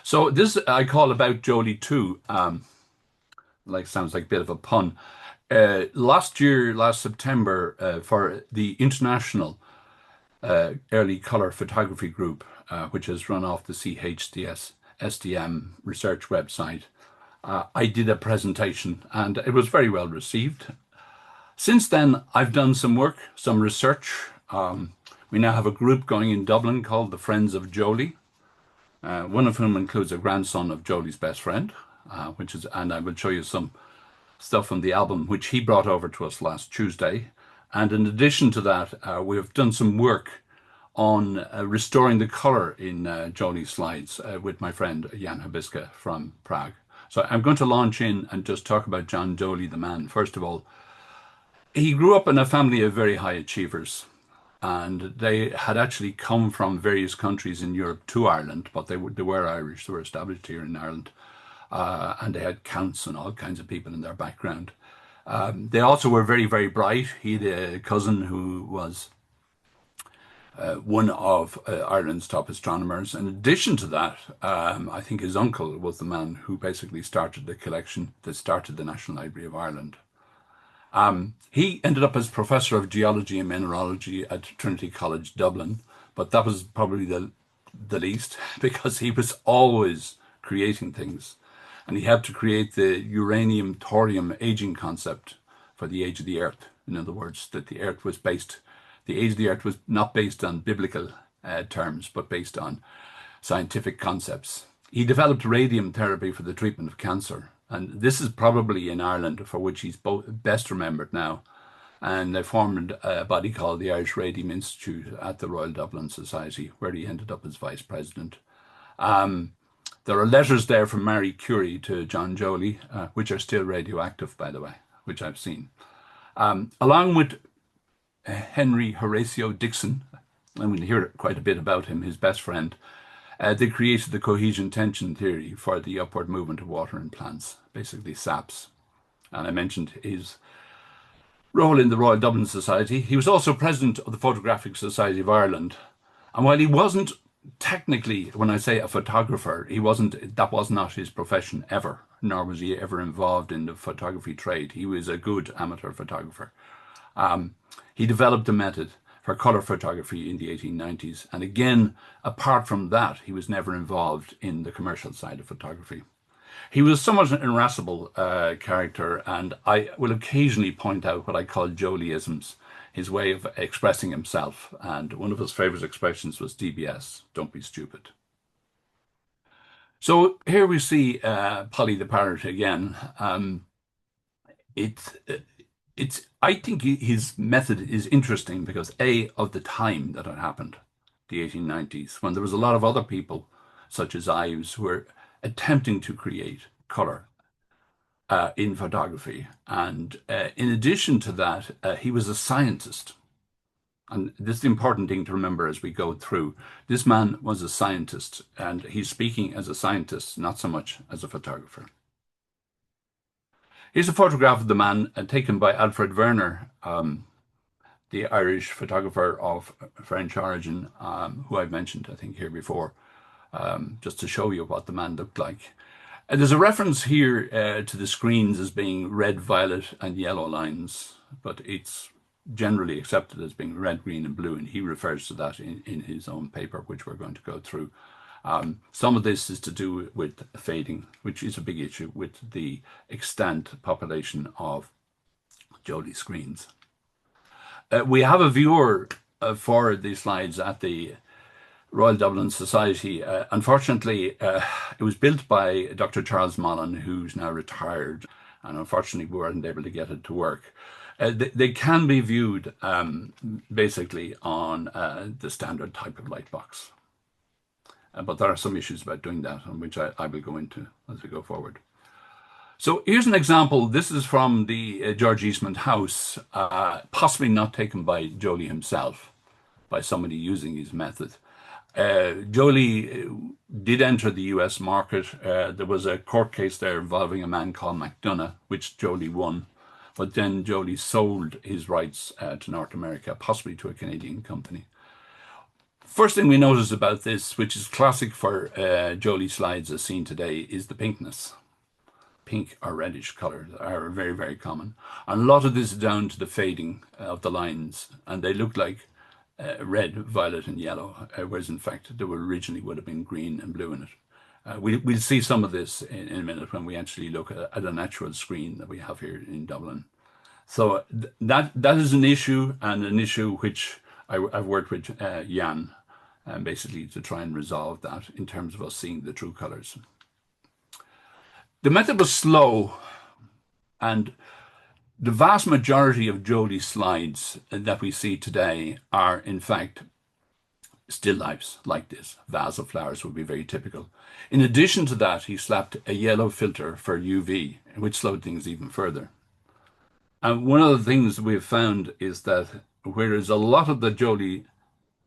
So this I call About Jolie 2. Sounds like a bit of a pun. Last year, last September, for the International Early Color Photography Group, which is run off the CHDS SDM research website, I did a presentation and it was very well received. Since then, I've done some work, some research. We now have a group going in Dublin called the Friends of Jolie, one of whom includes a grandson of Jolie's best friend, and I will show you some stuff from the album which he brought over to us last Tuesday. And in addition to that, we've done some work on restoring the color in Jolie's slides with my friend Jan Habiska from Prague. So I'm going to launch in and just talk about John Joly, the man. First of all, he grew up in a family of very high achievers, and they had actually come from various countries in Europe to Ireland, but they were Irish. They were established here in Ireland, and they had counts and all kinds of people in their background. They also were very, very bright. He had a cousin who was one of Ireland's top astronomers. In addition to that, I think his uncle was the man who basically started the collection that started the National Library of Ireland. He ended up as professor of geology and mineralogy at Trinity College Dublin, but that was probably the least because he was always creating things. And he helped to create the uranium-thorium aging concept for the age of the Earth. In other words, that the age of the Earth was not based on biblical terms, but based on scientific concepts. He developed radium therapy for the treatment of cancer. And this is probably in Ireland, for which he's best remembered now. And they formed a body called the Irish Radium Institute at the Royal Dublin Society, where he ended up as vice president. There are letters there from Marie Curie to John Joly, which are still radioactive, by the way, which I've seen. Along with Henry Horatio Dixon, and we'll hear quite a bit about him, his best friend, they created the cohesion tension theory for the upward movement of water in plants, basically SAPs. And I mentioned his role in the Royal Dublin Society. He was also president of the Photographic Society of Ireland. And while he wasn't technically, when I say a photographer, that was not his profession ever, nor was he ever involved in the photography trade. He was a good amateur photographer. He developed a method for color photography in the 1890s. And again, apart from that, he was never involved in the commercial side of photography. He was somewhat an irascible character, and I will occasionally point out what I call Jolyisms, his way of expressing himself. And one of his favorite expressions was DBS, don't be stupid. So here we see Polly the parrot again. I think his method is interesting because of the time that it happened, the 1890s, when there was a lot of other people, such as Ives, who were attempting to create color in photography. And in addition to that, he was a scientist. And this is the important thing to remember as we go through. This man was a scientist, and he's speaking as a scientist, not so much as a photographer. Here's a photograph of the man taken by Alfred Werner, the Irish photographer of French origin, who I've mentioned, I think, here before, just to show you what the man looked like. There's a reference here to the screens as being red, violet, and yellow lines, but it's generally accepted as being red, green, and blue, and he refers to that in his own paper, which we're going to go through. Some of this is to do with fading, which is a big issue with the extant population of Joly screens. We have a viewer for these slides at the Royal Dublin Society. Unfortunately, it was built by Dr. Charles Mullen, who's now retired, and unfortunately we weren't able to get it to work. They can be viewed basically on the standard type of light box. But there are some issues about doing that, on which I will go into as we go forward. So here's an example. This is from the George Eastman house, possibly not taken by Joly himself, by somebody using his method. Joly did enter the US market. There was a court case there involving a man called McDonough, which Joly won. But then Joly sold his rights to North America, possibly to a Canadian company. First thing we notice about this, which is classic for Joly slides as seen today, is the pinkness. Pink or reddish colours are very, very common. And a lot of this is down to the fading of the lines, and they look like red, violet, and yellow, whereas in fact they were originally would have been green and blue in it. We'll see some of this in a minute when we actually look at a natural screen that we have here in Dublin. So that is an issue, and an issue which I've worked with Jan, basically to try and resolve that in terms of us seeing the true colours. The method was slow, and the vast majority of Joly slides that we see today are in fact still lifes like this. Vase of flowers would be very typical. In addition to that, he slapped a yellow filter for UV, which slowed things even further. And one of the things we've found is that whereas a lot of the Joly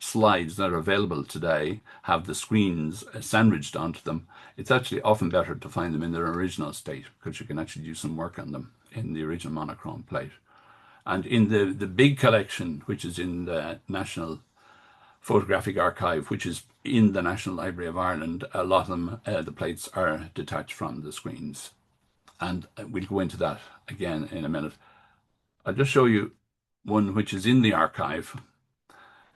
slides that are available today have the screens sandwiched onto them, it's actually often better to find them in their original state because you can actually do some work on them in the original monochrome plate. And in the big collection, which is in the National Photographic Archive, which is in the National Library of Ireland, a lot of them, the plates are detached from the screens. And we'll go into that again in a minute. I'll just show you one which is in the archive.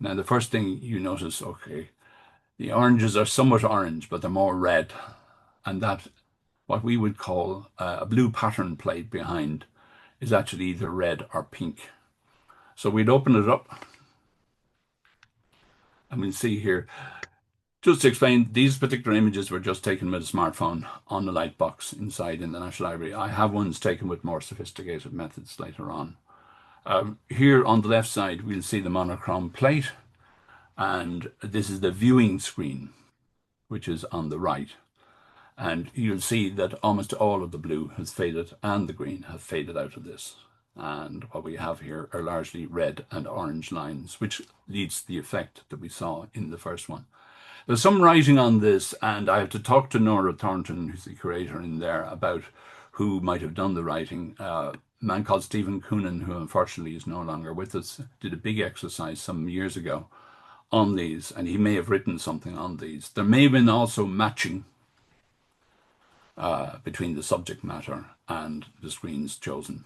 Now, the first thing you notice, okay, the oranges are somewhat orange, but they're more red. And that, what we would call a blue pattern plate behind, is actually either red or pink. So we'd open it up, and we'll see here. Just to explain, these particular images were just taken with a smartphone on the light box inside in the National Library. I have ones taken with more sophisticated methods later on. Here on the left side, we'll see the monochrome plate, and this is the viewing screen, which is on the right. And you'll see that almost all of the blue has faded and the green have faded out of this. And what we have here are largely red and orange lines, which leads to the effect that we saw in the first one. There's some writing on this, and I have to talk to Nora Thornton, who's the curator in there, about who might have done the writing. A man called Stephen Coonan, who unfortunately is no longer with us, did a big exercise some years ago on these, and he may have written something on these. There may have been also matching between the subject matter and the screens chosen.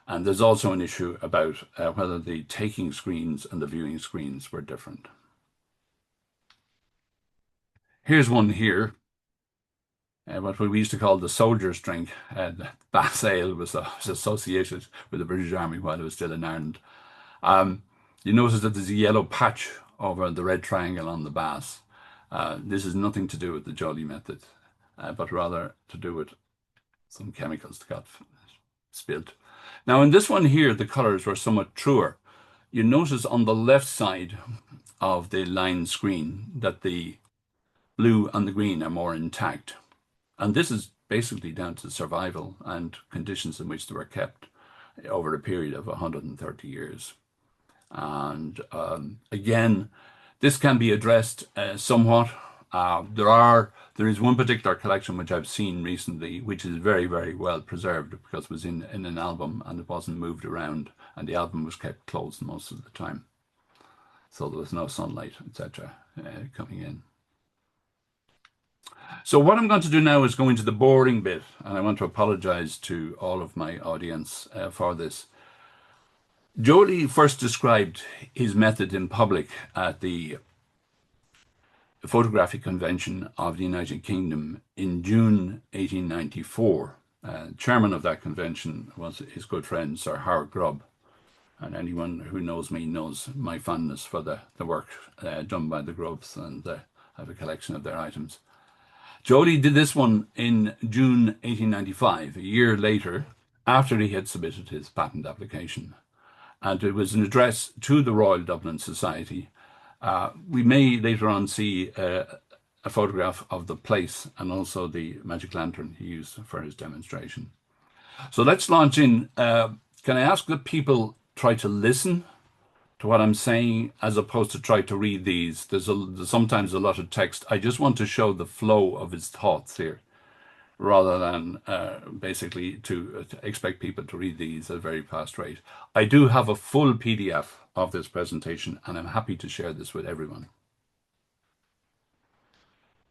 And there's also an issue about whether the taking screens and the viewing screens were different. Here's one here, what we used to call the soldier's drink. Bass ale was associated with the British Army while it was still in Ireland. You notice that there's a yellow patch over the red triangle on the Bass. This is nothing to do with the Joly method, but rather to do with some chemicals that got spilled. Now in this one here, the colors were somewhat truer. You notice on the left side of the line screen that the blue and the green are more intact. And this is basically down to survival and conditions in which they were kept over a period of 130 years. And again, this can be addressed somewhat. There is one particular collection which I've seen recently, which is very, very well preserved because it was in an album and it wasn't moved around, and the album was kept closed most of the time. So there was no sunlight, etc., coming in. So what I'm going to do now is go into the boring bit, and I want to apologize to all of my audience for this. Joly first described his method in public at the Photographic Convention of the United Kingdom in June 1894. Chairman of that convention was his good friend Sir Howard Grubb, and anyone who knows me knows my fondness for the work done by the Grubbs, and I have a collection of their items. Joly did this one in June 1895, a year later, after he had submitted his patent application. And it was an address to the Royal Dublin Society. We may later on see a photograph of the place and also the magic lantern he used for his demonstration. So let's launch in. Can I ask that people try to listen to what I'm saying as opposed to try to read these? There's sometimes a lot of text. I just want to show the flow of his thoughts here, rather than basically to expect people to read these at a very fast rate. I do have a full PDF of this presentation, and I'm happy to share this with everyone.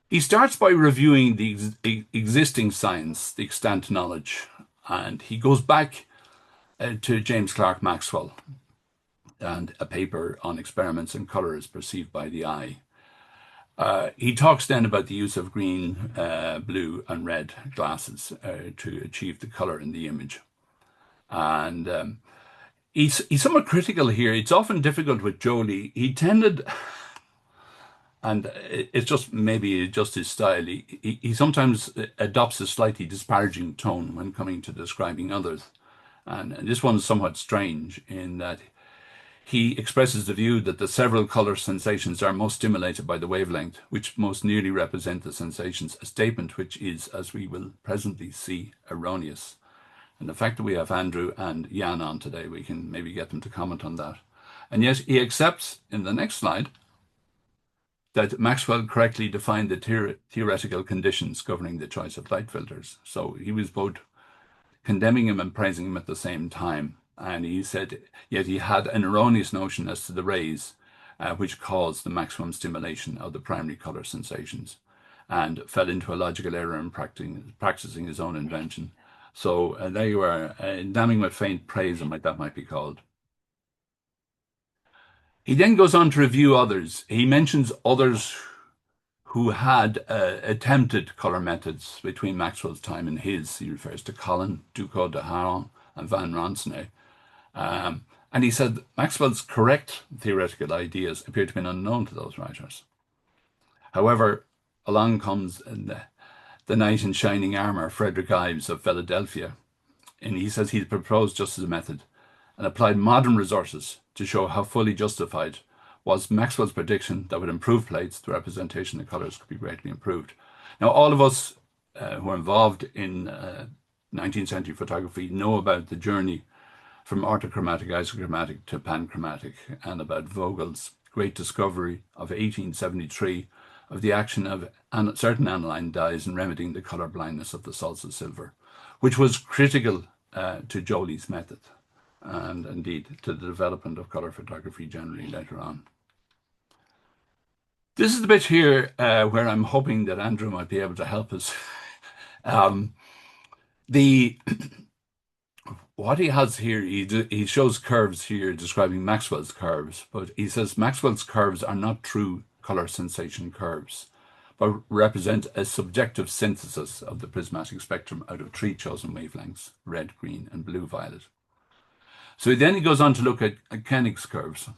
He starts by reviewing the existing science, the extant knowledge, and he goes back to James Clerk Maxwell and a paper on experiments in color as perceived by the eye. He talks then about the use of green, blue, and red glasses to achieve the color in the image. And he's somewhat critical here. It's often difficult with Joly. He tended, and it's just maybe just his style. He sometimes adopts a slightly disparaging tone when coming to describing others. And this one's somewhat strange in that he expresses the view that the several color sensations are most stimulated by the wavelength, which most nearly represent the sensations, a statement which is, as we will presently see, erroneous. And the fact that we have Andrew and Jan on today, we can maybe get them to comment on that. And yet he accepts in the next slide that Maxwell correctly defined the theoretical conditions governing the choice of light filters. So he was both condemning him and praising him at the same time. And he said, yet he had an erroneous notion as to the rays, which caused the maximum stimulation of the primary color sensations, and fell into a logical error in practicing his own invention. So there you are, damning with faint praise, and that might be called. He then goes on to review others. He mentions others who had attempted color methods between Maxwell's time and his. He refers to Colin, Ducos de Haron, and Van Ronsonnet. And he said Maxwell's correct theoretical ideas appear to have been unknown to those writers. However, along comes the knight in shining armor, Frederick Ives of Philadelphia, and he says he proposed just as a method and applied modern resources to show how fully justified was Maxwell's prediction that with improved plates, the representation of colors could be greatly improved. Now, all of us who are involved in 19th century photography know about the journey from orthochromatic, isochromatic to panchromatic, and about Vogel's great discovery of 1873 of the action of certain aniline dyes in remedying the color blindness of the salts of silver, which was critical to Joly's method and indeed to the development of color photography generally later on. This is the bit here where I'm hoping that Andrew might be able to help us. What he has here, he shows curves here describing Maxwell's curves, but he says Maxwell's curves are not true color sensation curves, but represent a subjective synthesis of the prismatic spectrum out of three chosen wavelengths, red, green, and blue-violet. So then he goes on to look at Koenig's curves.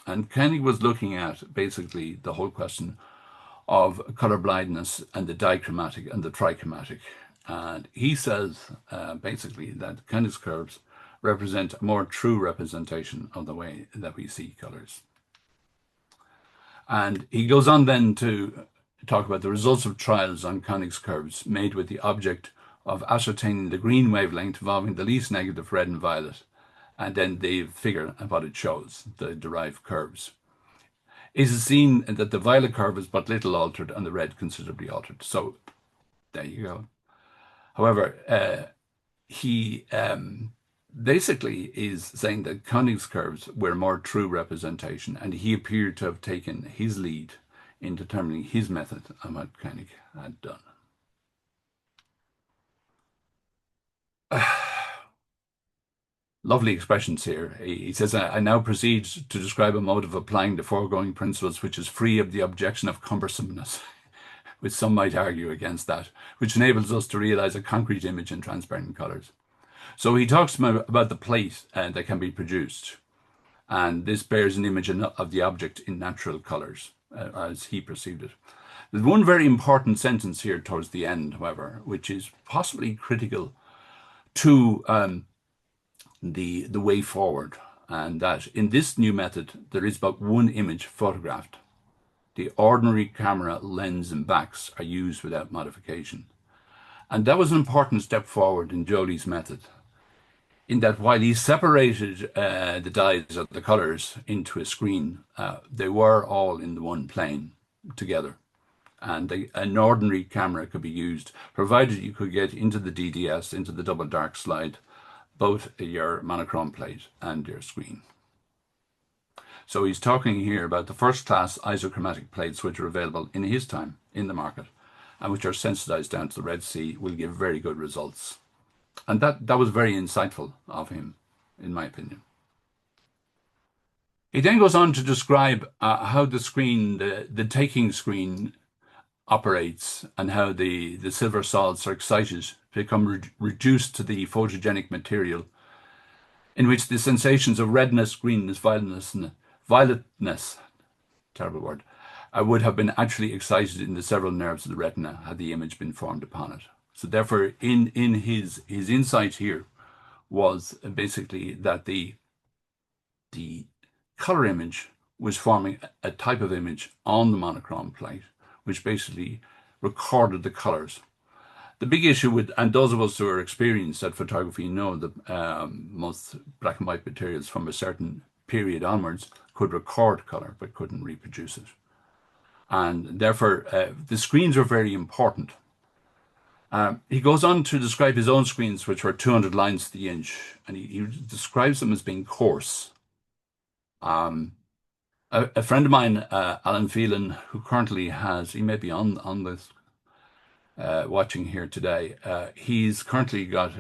And Koenig was looking at basically the whole question of color blindness and the dichromatic and the trichromatic. And he says basically that Koenig's curves represent a more true representation of the way that we see colors. And he goes on then to talk about the results of trials on Koenig's curves made with the object of ascertaining the green wavelength involving the least negative red and violet. And then they figure what it shows, the derived curves. It is seen that the violet curve is but little altered and the red considerably altered. So there you go. However, he basically is saying that Koenig's curves were a more true representation, and he appeared to have taken his lead in determining his method and what Koenig had done. Lovely expressions here. He says, I now proceed to describe a mode of applying the foregoing principles which is free of the objection of cumbersomeness, which some might argue against that, which enables us to realize a concrete image in transparent colors. So he talks about the plate that can be produced, and this bears an image of the object in natural colors, as he perceived it. There's one very important sentence here towards the end, however, which is possibly critical to the way forward, and that in this new method there is but one image photographed. The ordinary camera lens and backs are used without modification. And that was an important step forward in Joly's method, in that while he separated the dyes of the colors into a screen, they were all in the one plane together. And an ordinary camera could be used, provided you could get into the DDS, into the double dark slide, both your monochrome plate and your screen. So he's talking here about the first class isochromatic plates which are available in his time in the market and which are sensitized down to the Red Sea will give very good results. And that was very insightful of him, in my opinion. He then goes on to describe how the screen, the taking screen, operates and how the silver salts are excited to become reduced to the photogenic material in which the sensations of redness, greenness, violetness, terrible word, would have been actually excited in the several nerves of the retina had the image been formed upon it. So therefore, in his insight here was basically that the color image was forming a type of image on the monochrome plate, which basically recorded the colors. The big issue with, and those of us who are experienced at photography know that most black and white materials from a certain period onwards could record color but couldn't reproduce it. And therefore, the screens are very important. He goes on to describe his own screens, which were 200 lines to the inch, and he describes them as being coarse. A friend of mine, Alan Phelan, who currently has, he may be on this watching here today, he's currently got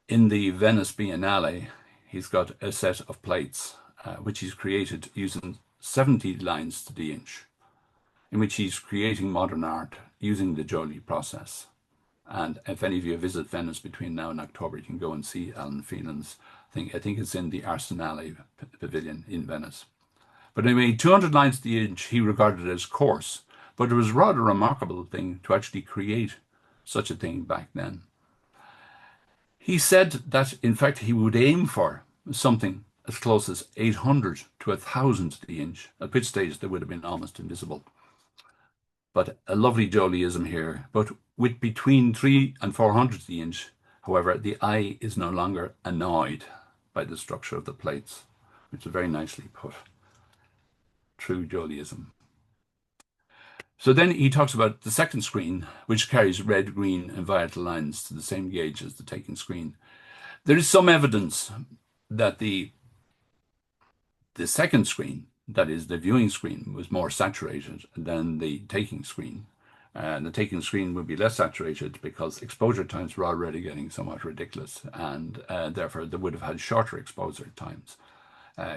in the Venice Biennale, he's got a set of plates which he's created using 70 lines to the inch, in which he's creating modern art using the Joly process. And if any of you visit Venice between now and October, you can go and see Alan Phelan's thing. I think it's in the Arsenale Pavilion in Venice. But anyway, 200 lines to the inch he regarded as coarse, but it was a rather remarkable thing to actually create such a thing back then. He said that, in fact, he would aim for something as close as 800 to 1,000 to the inch, at which stage they would have been almost invisible. But a lovely Jolyism here. But with between 300 and 400 to the inch, however, the eye is no longer annoyed by the structure of the plates, which is very nicely put. True Jolyism. So then he talks about the second screen, which carries red, green, and violet lines to the same gauge as the taking screen. There is some evidence that the second screen, that is the viewing screen, was more saturated than the taking screen. And the taking screen would be less saturated because exposure times were already getting somewhat ridiculous, and therefore they would have had shorter exposure times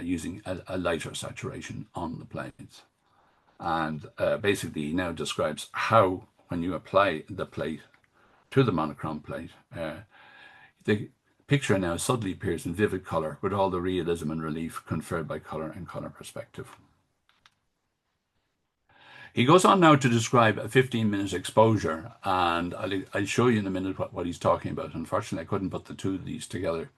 using a lighter saturation on the plates. And basically he now describes how, when you apply the plate to the monochrome plate, the picture now suddenly appears in vivid color with all the realism and relief conferred by color and color perspective. He goes on now to describe a 15-minute exposure, and I'll show you in a minute what he's talking about. Unfortunately, I couldn't put the two of these together.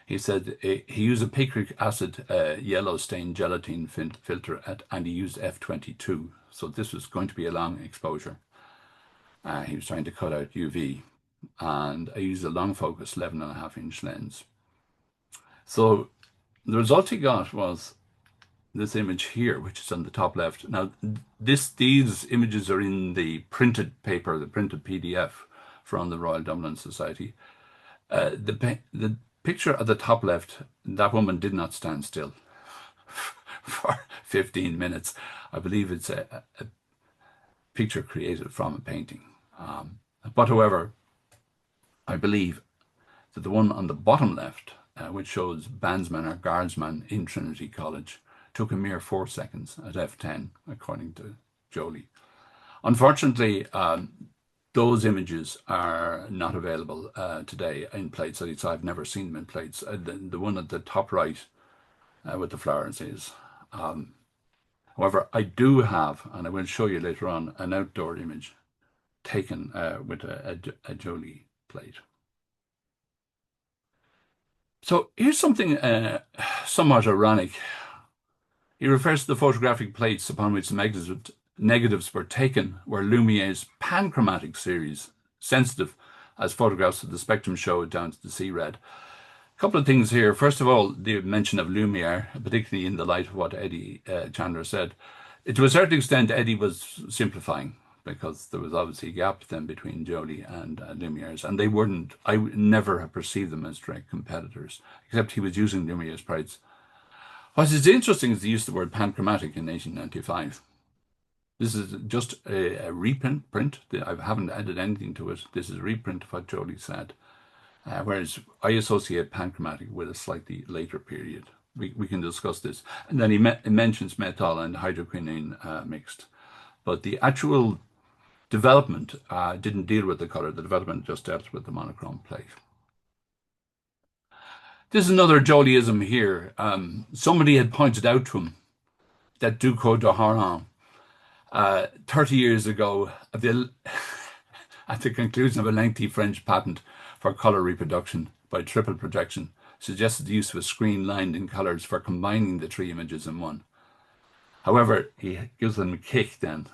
He said he used a picric acid yellow stained gelatine filter and he used F22. So this was going to be a long exposure. He was trying to cut out UV, and I used a long focus 11.5-inch lens. So the result he got was this image here, which is on the top left. Now, these images are in the printed paper, the printed PDF from the Royal Dublin Society. The picture at the top left, that woman did not stand still for 15 minutes. I believe it's a picture created from a painting. But however, I believe that the one on the bottom left, which shows bandsman or guardsman in Trinity College, took a mere 4 seconds at f10, according to Joly. Unfortunately, those images are not available today in plates. At least I've never seen them in plates. The one at the top right with the flowers is. However, I do have, and I will show you later on, an outdoor image taken with a Joly plate. So here's something somewhat ironic. He refers to the photographic plates upon which the negatives were taken were Lumiere's panchromatic series, sensitive as photographs of the spectrum showed down to the C-red. A couple of things here. First of all, the mention of Lumiere, particularly in the light of what Eddie Chandler said. To a certain extent, Eddie was simplifying because there was obviously a gap then between Joly and Lumiere's, and they weren't, I never have perceived them as direct competitors, except he was using Lumiere's plates. What is interesting is the use of the word panchromatic in 1895. This is just a reprint. I haven't added anything to it. This is a reprint of what Joly said. Whereas I associate panchromatic with a slightly later period. We can discuss this. And then he mentions methyl and hydroquinone mixed. But the actual development didn't deal with the color. The development just dealt with the monochrome plate. There's another Jolyism here. Somebody had pointed out to him that Ducos de Haran, 30 years ago, at the conclusion of a lengthy French patent for color reproduction by triple projection, suggested the use of a screen lined in colors for combining the three images in one. However, he gives them a kick then,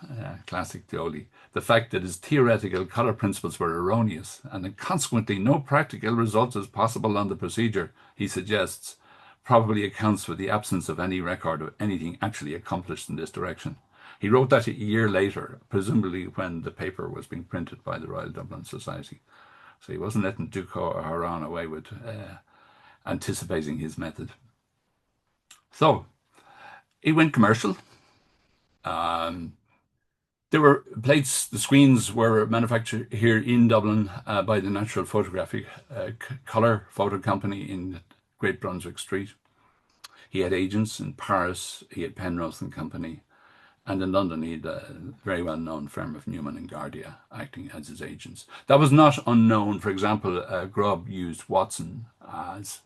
classic Joly, the fact that his theoretical color principles were erroneous and that consequently no practical result is possible on the procedure, he suggests, probably accounts for the absence of any record of anything actually accomplished in this direction. He wrote that a year later, presumably when the paper was being printed by the Royal Dublin Society. So he wasn't letting Ducos or Haran away with anticipating his method. So it went commercial. There were plates, the screens were manufactured here in Dublin by the Natural Photographic Colour Photo Company in Great Brunswick Street. He had agents in Paris, he had Penrose and Company, and in London he had a very well-known firm of Newman and Guardia acting as his agents. That was not unknown. For example, Grubb used Watson as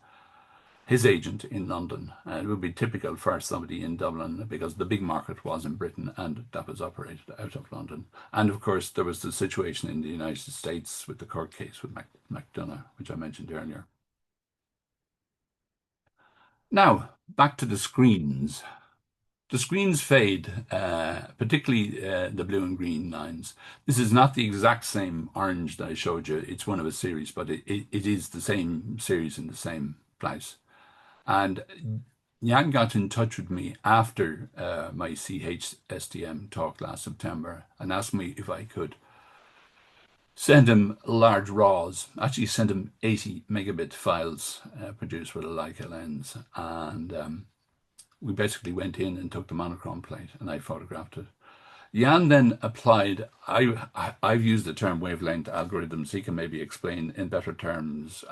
his agent in London. It would be typical for somebody in Dublin because the big market was in Britain and that was operated out of London. And of course, there was the situation in the United States with the court case with McDonough, which I mentioned earlier. Now, back to the screens. The screens fade, particularly the blue and green lines. This is not the exact same orange that I showed you. It's one of a series, but it is the same series in the same place. And Jan got in touch with me after my CHSTM talk last September and asked me if I could send him large RAWs, actually send him 80 megabit files produced with a Leica lens. And we basically went in and took the monochrome plate and I photographed it. Jan then applied, I've used the term wavelength algorithms. He can maybe explain in better terms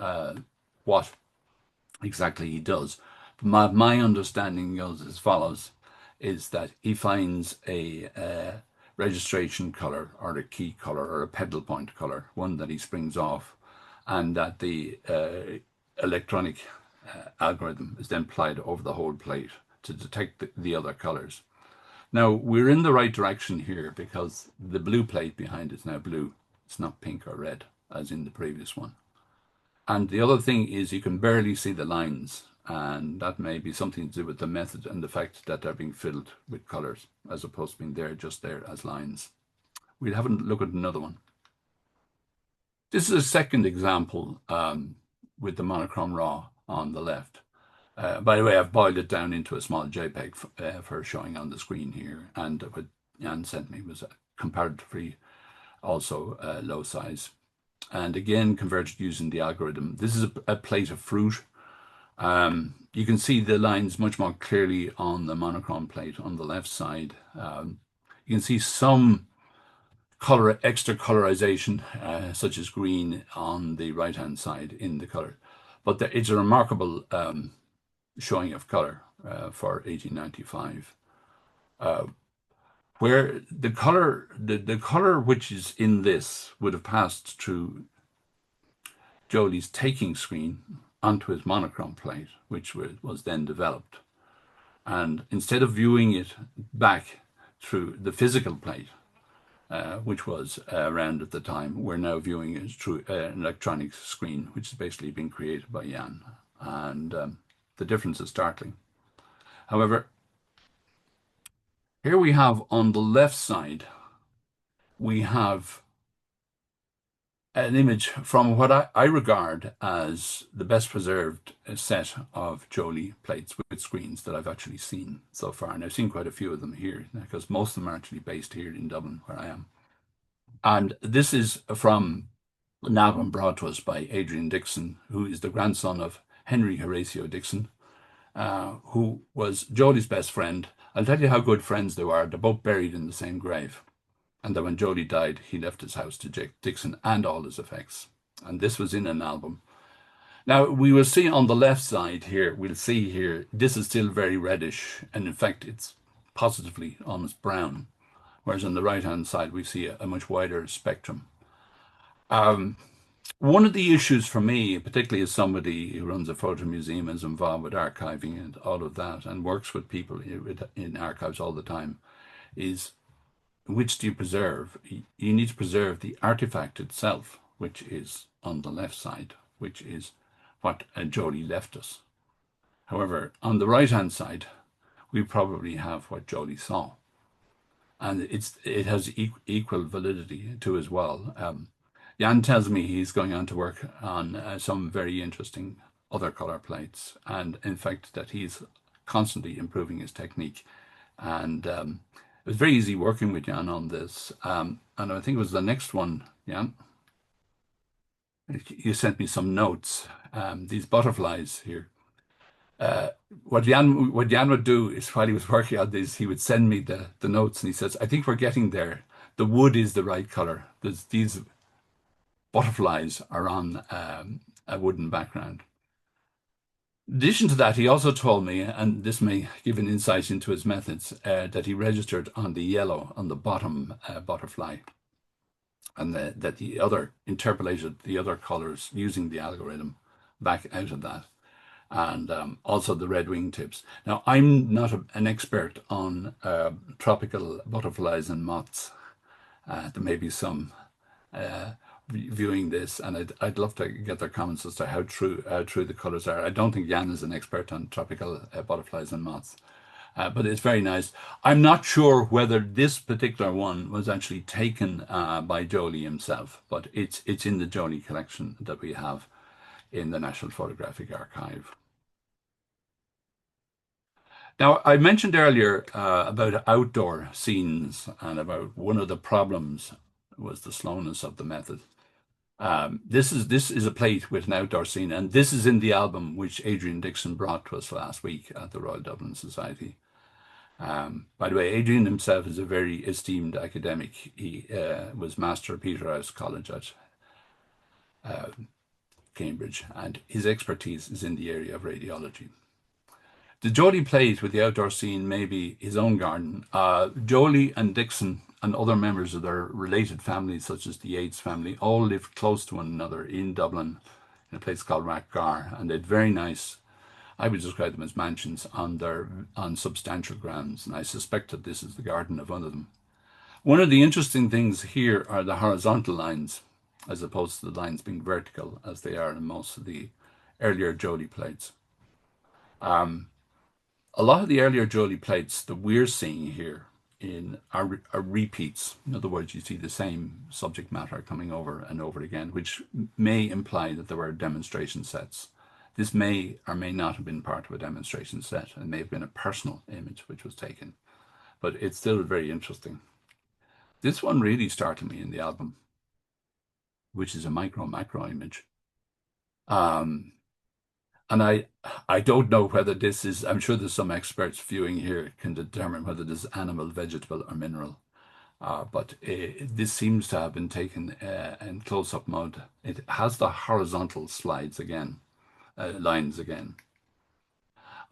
what exactly he does. My understanding goes as follows, is that he finds a registration color or a key color or a pedal point color, one that he springs off, and that the electronic algorithm is then applied over the whole plate to detect the other colors. Now, we're in the right direction here because the blue plate behind is now blue. It's not pink or red as in the previous one. And the other thing is you can barely see the lines, and that may be something to do with the method and the fact that they're being filled with colors as opposed to being there just there as lines. We'll have a look at another one. This is a second example with the monochrome RAW on the left. By the way, I've boiled it down into a small JPEG for showing on the screen here, and what Jan sent me was a comparatively also low size. And again, converted using the algorithm. This is a plate of fruit. You can see the lines much more clearly on the monochrome plate on the left side. You can see some extra colorization, such as green, on the right-hand side in the color. But it's a remarkable showing of color for 1895. Where the color which is in this would have passed through Joly's taking screen onto his monochrome plate, which was then developed. And instead of viewing it back through the physical plate, which was around at the time, we're now viewing it through an electronic screen, which has basically been created by Jan. And the difference is startling. However, here we have on the left side, we have an image from what I regard as the best preserved set of Joly plates with screens that I've actually seen so far. And I've seen quite a few of them here because most of them are actually based here in Dublin, where I am. And this is from an album brought to us by Adrian Dixon, who is the grandson of Henry Horatio Dixon, who was Joly's best friend. I'll tell you how good friends they were. They're both buried in the same grave. And that when Joly died, he left his house to Jake Dixon and all his effects. And this was in an album. Now, we will see on the left side here, we'll see here, this is still very reddish. And in fact, it's positively almost brown. Whereas on the right-hand side, we see a much wider spectrum. One of the issues for me, particularly as somebody who runs a photo museum, is involved with archiving and all of that, and works with people in archives all the time, is which do you preserve? You need to preserve the artifact itself, which is on the left side, which is what Joly left us. However, on the right-hand side, we probably have what Joly saw, and it has equal validity too as well. Jan tells me he's going on to work on some very interesting other color plates, and in fact that he's constantly improving his technique. And it was very easy working with Jan on this. And I think it was the next one, Jan. You sent me some notes. These butterflies here. What Jan would do is while he was working on this, he would send me the notes, and he says, "I think we're getting there. The wood is the right color. There's these butterflies are on a wooden background." In addition to that, he also told me, and this may give an insight into his methods, that he registered on the yellow on the bottom butterfly, and that the other interpolated the other colors using the algorithm back out of that, and also the red wingtips. Now, I'm not an expert on tropical butterflies and moths. There may be some viewing this, and I'd love to get their comments as to how true the colors are. I don't think Jan is an expert on tropical butterflies and moths, but it's very nice. I'm not sure whether this particular one was actually taken by Joly himself, but it's in the Joly collection that we have in the National Photographic Archive. Now, I mentioned earlier about outdoor scenes and about one of the problems was the slowness of the method. This is a plate with an outdoor scene, and this is in the album which Adrian Dixon brought to us last week at the Royal Dublin Society. By the way, Adrian himself is a very esteemed academic. He was Master at Peterhouse College at Cambridge, and his expertise is in the area of radiology. The Joly plate with the outdoor scene may be his own garden. Joly and Dixon and other members of their related families, such as the Yates family, all lived close to one another in Dublin, in a place called Rathgar, and they had very nice, I would describe them as mansions on substantial grounds, and I suspect that this is the garden of one of them. One of the interesting things here are the horizontal lines, as opposed to the lines being vertical, as they are in most of the earlier Joly plates. A lot of the earlier Joly plates that we're seeing here are repeats. In other words, you see the same subject matter coming over and over again, which may imply that there were demonstration sets. This may or may not have been part of a demonstration set, and may have been a personal image which was taken, but it's still very interesting. This one really started me in the album, which is a micro-macro image. And I don't know whether this is, I'm sure there's some experts viewing here can determine whether this is animal, vegetable, or mineral. But this seems to have been taken in close-up mode. It has the horizontal lines again. I'll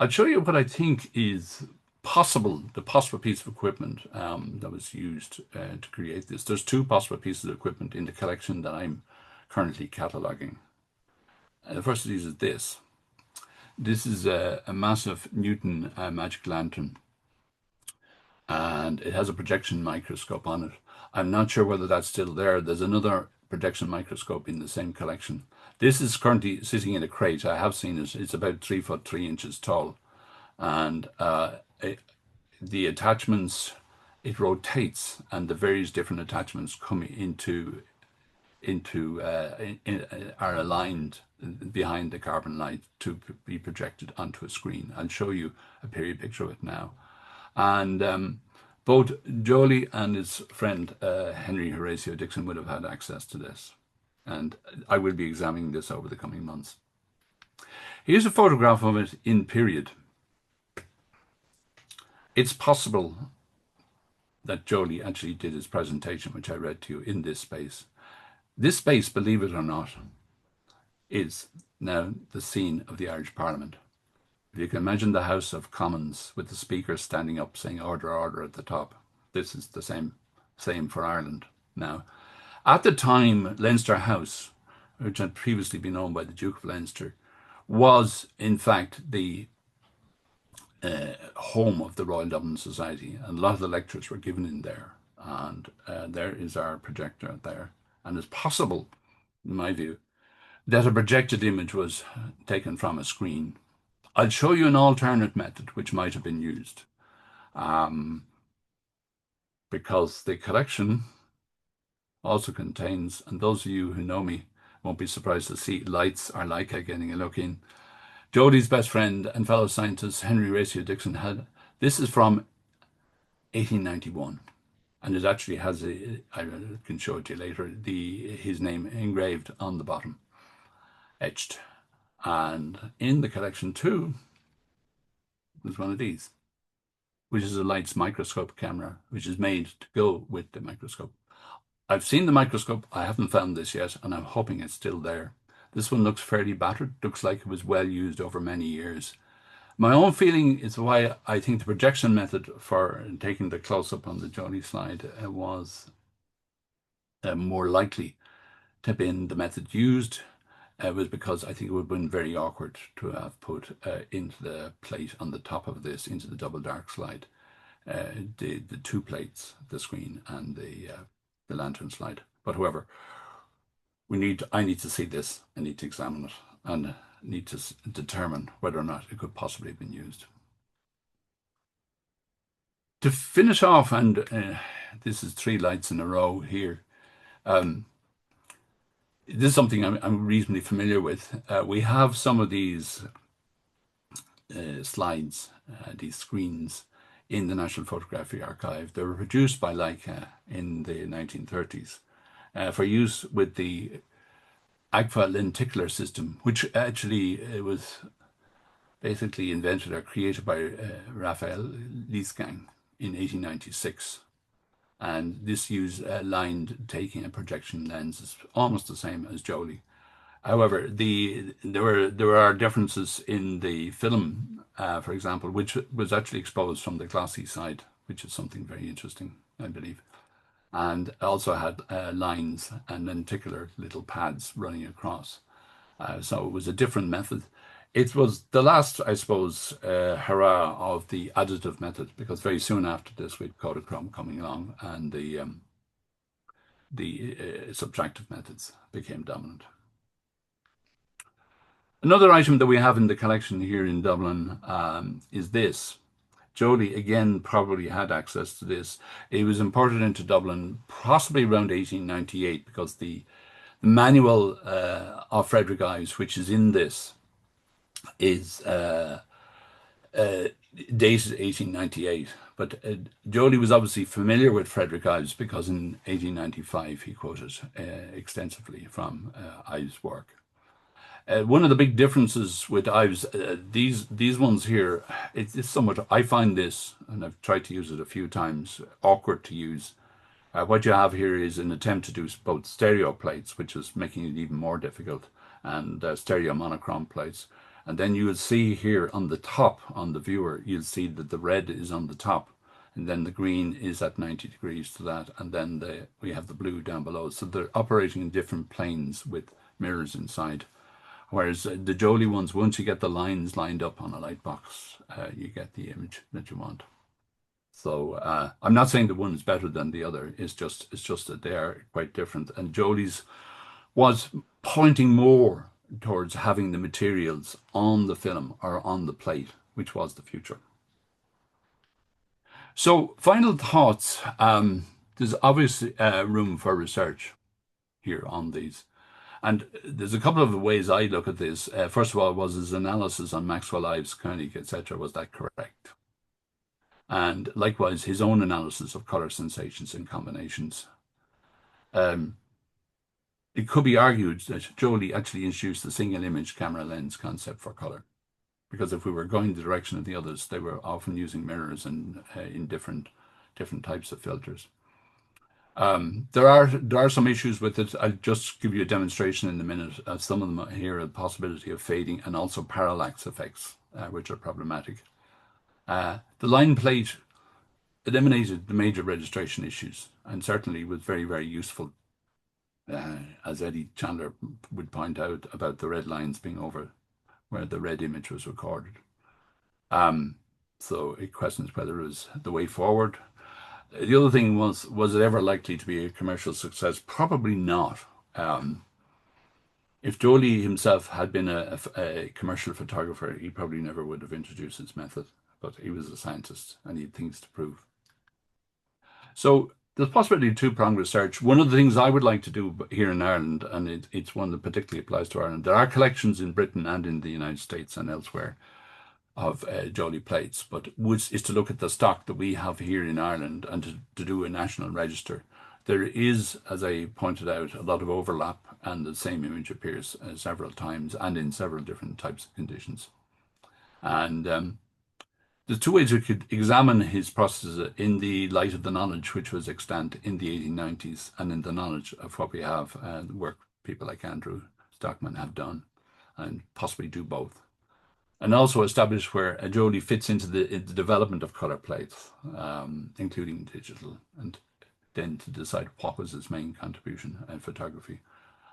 show you what I think is the possible piece of equipment that was used to create this. There's two possible pieces of equipment in the collection that I'm currently cataloging. The first of these is this. This is a massive Newton magic lantern, and it has a projection microscope on it. I'm not sure whether that's still there. There's another projection microscope in the same collection. This is currently sitting in a crate. I have seen it. It's about 3 foot 3 inches tall, and the attachments, it rotates, and the various different attachments come are aligned behind the carbon light to be projected onto a screen. I'll show you a period picture of it now. And both Joly and his friend Henry Horatio Dixon would have had access to this. And I will be examining this over the coming months. Here's a photograph of it in period. It's possible that Joly actually did his presentation, which I read to you, in this space. This space, believe it or not, is now the scene of the Irish Parliament. If you can imagine the House of Commons with the Speaker standing up saying order, order at the top, this is the same for Ireland now. At the time, Leinster House, which had previously been owned by the Duke of Leinster, was in fact the home of the Royal Dublin Society, and a lot of the lectures were given in there. And there is our projector there. And it's possible, in my view, that a projected image was taken from a screen. I'll show you an alternate method which might have been used, because the collection also contains, and those of you who know me won't be surprised to see, lights are like getting a look in. Jody's best friend and fellow scientist Henry Ratio Dixon had, this is from 1891, and it actually has I can show it to you later, his name engraved on the bottom, etched. And in the collection too was one of these, which is a Lights microscope camera, which is made to go with the microscope. I've seen the microscope, I haven't found this yet, and I'm hoping it's still there. This one looks fairly battered, looks like it was well used over many years. My own feeling is why I think the projection method for taking the close-up on the Joly slide was more likely to have been the method used, was because I think it would have been very awkward to have put into the plate on the top of this, into the double dark slide, the two plates, the screen and the lantern slide. But however, I need to see this, I need to examine it, and need to determine whether or not it could possibly have been used. To finish off, and this is 3 lights in a row here, this is something I'm reasonably familiar with. We have some of these slides, these screens, in the National Photographic Archive. They were produced by Leica in the 1930s for use with the Agfa lenticular system, which actually was basically invented or created by Raphael Liesgang in 1896. And this used lined taking and projection lenses, almost the same as Joly. However, there are differences in the film, for example, which was actually exposed from the glossy side, which is something very interesting, I believe, and also had lines and lenticular little pads running across. So it was a different method. It was the last, I suppose, hurrah of the additive method, because very soon after this we had Kodachrome coming along, and the subtractive methods became dominant. Another item that we have in the collection here in Dublin is this. Joly, again, probably had access to this. It was imported into Dublin possibly around 1898, because the manual of Frederick Ives, which is in this, is dated 1898. But Joly was obviously familiar with Frederick Ives, because in 1895 he quoted extensively from Ives' work. One of the big differences with Ives, these ones here, it's somewhat, I find this, and I've tried to use it a few times, awkward to use. What you have here is an attempt to do both stereo plates, which is making it even more difficult, and stereo monochrome plates. And then you will see here on the top, on the viewer, you'll see that the red is on the top, and then the green is at 90 degrees to that, and then we have the blue down below. So they're operating in different planes with mirrors inside. Whereas the Joly ones, once you get the lines lined up on a light box, you get the image that you want. So I'm not saying the one is better than the other. It's just that they are quite different. And Joly's was pointing more towards having the materials on the film or on the plate, which was the future. So final thoughts. There's obviously room for research here on these. And there's a couple of ways I look at this. First of all, was his analysis on Maxwell, Ives, Koenig, etc. Was that correct? And likewise, his own analysis of color sensations and combinations. It could be argued that Joly actually introduced the single image camera lens concept for color, because if we were going the direction of the others, they were often using mirrors and in different types of filters. There are some issues with it. I'll just give you a demonstration in a minute. Some of them here are the possibility of fading and also parallax effects, which are problematic. The line plate eliminated the major registration issues and certainly was very, very useful, as Eddie Chandler would point out about the red lines being over where the red image was recorded. So it questions whether it was the way forward. The other thing was it ever likely to be a commercial success? Probably not. If Joly himself had been a commercial photographer, he probably never would have introduced his method, but he was a scientist and he had things to prove. So there's possibility of two-pronged research. One of the things I would like to do here in Ireland, and it's one that particularly applies to Ireland, there are collections in Britain and in the United States and elsewhere of Joly plates, but is to look at the stock that we have here in Ireland and to do a national register. There is, as I pointed out, a lot of overlap, and the same image appears several times and in several different types of conditions. And there's two ways we could examine his process in the light of the knowledge which was extant in the 1890s and in the knowledge of what we have, the work people like Andrew Stockman have done, and possibly do both. And also establish where Joly fits into the development of colour plates, including digital, and then to decide what was his main contribution in photography.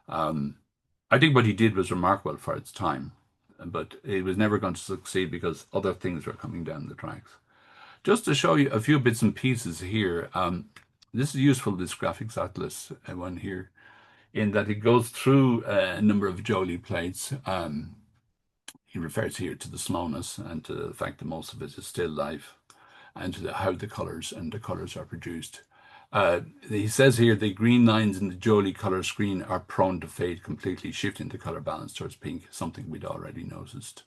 I think what he did was remarkable for its time, but it was never going to succeed because other things were coming down the tracks. Just to show you a few bits and pieces here, this is useful, this graphics atlas one here, in that it goes through a number of Joly plates. He refers here to the slowness and to the fact that most of it is still life, and to how the colours are produced. He says here the green lines in the Joly colour screen are prone to fade completely, shifting the colour balance towards pink, something we'd already noticed.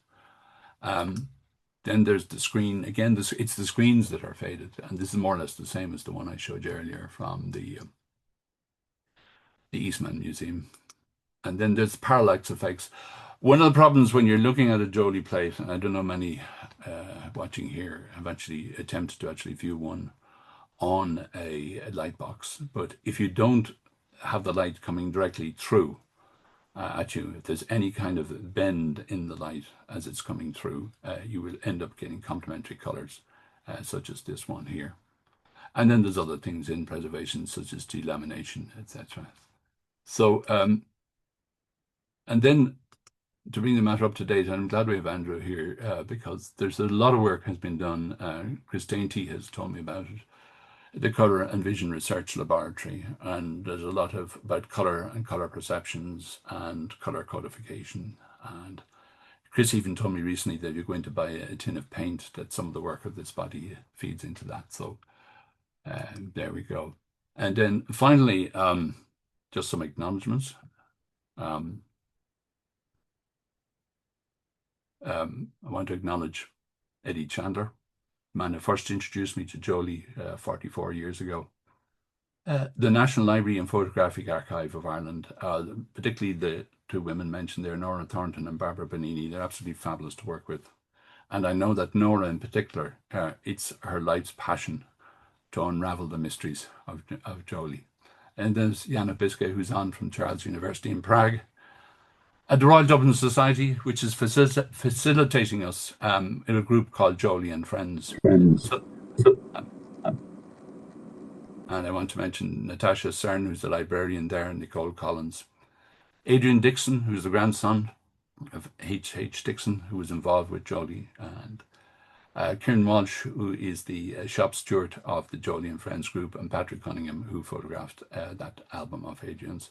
Then there's the screen. Again, it's the screens that are faded, and this is more or less the same as the one I showed you earlier from the Eastman Museum. And then there's parallax effects. One of the problems when you're looking at a Joly plate, and I don't know many watching here have actually attempted to actually view one on a light box, but if you don't have the light coming directly through at you, if there's any kind of bend in the light as it's coming through, you will end up getting complementary colors, such as this one here. And then there's other things in preservation, such as delamination, etc. So, and then to bring the matter up to date, and I'm glad we have Andrew here because there's a lot of work has been done. Chris Dainty has told me about it, the Colour and Vision Research Laboratory, and there's a lot about colour and colour perceptions and colour codification. And Chris even told me recently that you're going to buy a tin of paint, that some of the work of this body feeds into that. So there we go. And then finally, just some acknowledgements. I want to acknowledge Eddie Chandler, the man who first introduced me to Joly 44 years ago. The National Library and Photographic Archive of Ireland, particularly the two women mentioned there, Nora Thornton and Barbara Bonini, they're absolutely fabulous to work with. And I know that Nora in particular, it's her life's passion to unravel the mysteries of Joly. And there's Jana Biske, who's on from Charles University in Prague, at the Royal Dublin Society, which is facilitating us in a group called Joly and Friends. And I want to mention Natasha Cern, who's the librarian there, and Nicole Collins. Adrian Dixon, who's the grandson of H. Dixon, who was involved with Joly, and Kieran Walsh, who is the shop steward of the Joly and Friends group, and Patrick Cunningham, who photographed that album of Adrian's.